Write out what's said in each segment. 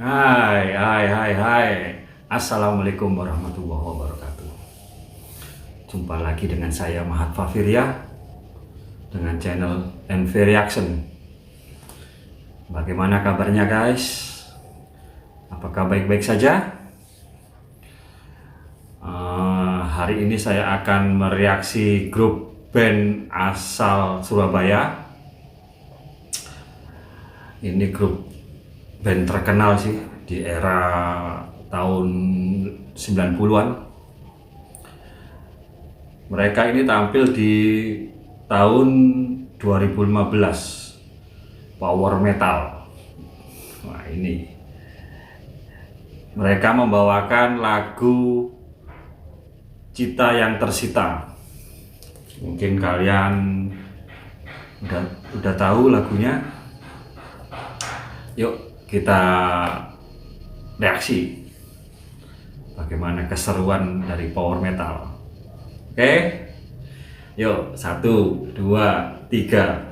Hai. Assalamualaikum warahmatullahi wabarakatuh. Jumpa lagi dengan saya Mahat Fafiria dengan channel MV Reaction. Bagaimana kabarnya guys? Apakah baik-baik saja? Hari ini saya akan mereaksi grup band asal Surabaya. Ini grup band terkenal sih di era tahun 90-an. Mereka ini tampil di tahun 2015, power metal. Nah, ini mereka membawakan lagu Cita yang Tersita. Mungkin kalian udah tahu lagunya. Yuk kita reaksi bagaimana keseruan dari power metal. Oke, yuk 1, 2, 3.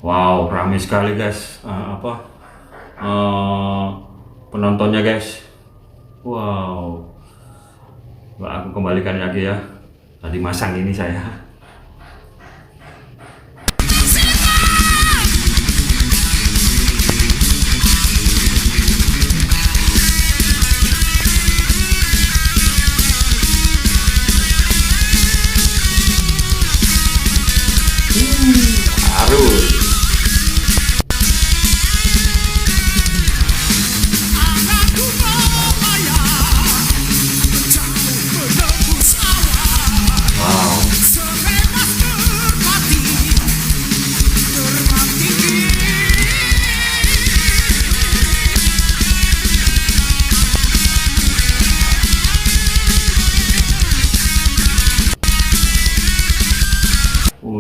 Wow, ramai sekali guys. Penontonnya guys. Wow. Aku kembalikan lagi ya. Tadi masang ini saya. Harus.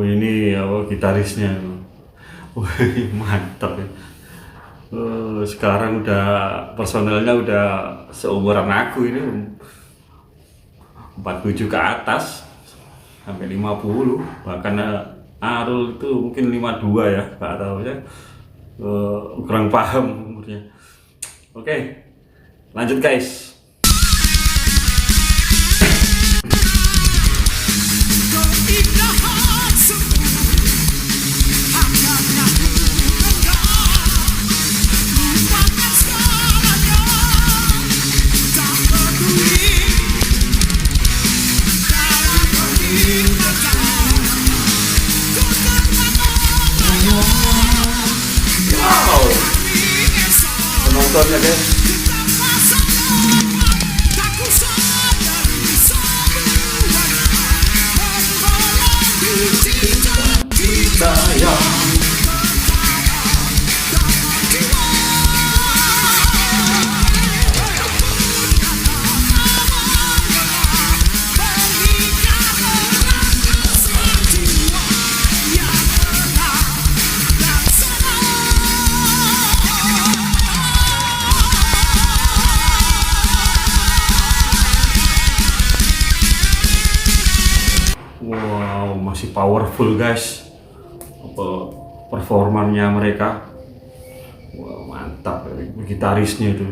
Ini gitarisnya, mantap ya. Sekarang udah personelnya udah seumuran aku ini, 47 ke atas sampai 50, bahkan Arul itu mungkin 52 ya, nggak tahu ya, kurang paham umurnya. Oke, lanjut guys. Penontonnya guys. Wow, masih powerful guys. Performanya mereka. Wow, mantap. Gitarisnya itu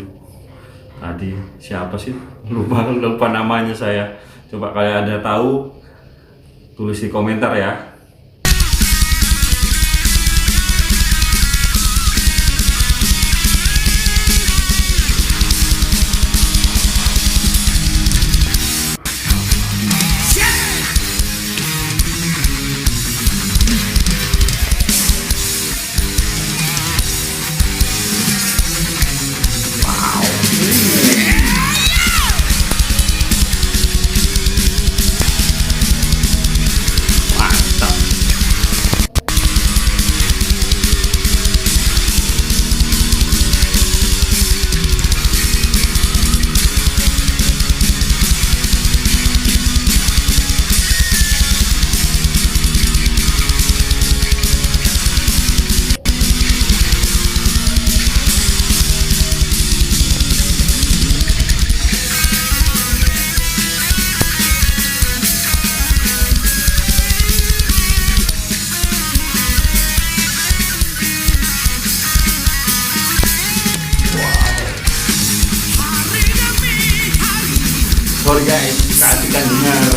tadi siapa sih? Lupa namanya saya. Coba kalian ada tahu, tulis di komentar ya. Mantap. Sorry guys, kasihkan dengar.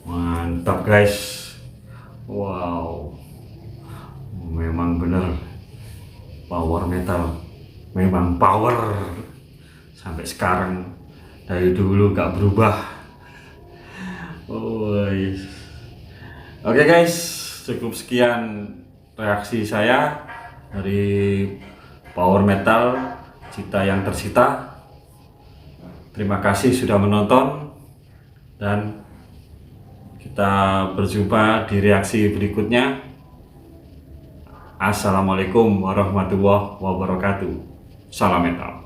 Mantap guys, wow, memang bener power metal, memang power sampai sekarang, dari dulu gak berubah. Oke guys, cukup sekian reaksi saya dari power metal Cita yang Tersita. Terima kasih sudah menonton, dan kita berjumpa di reaksi berikutnya. Assalamualaikum warahmatullahi wabarakatuh. Salam metal.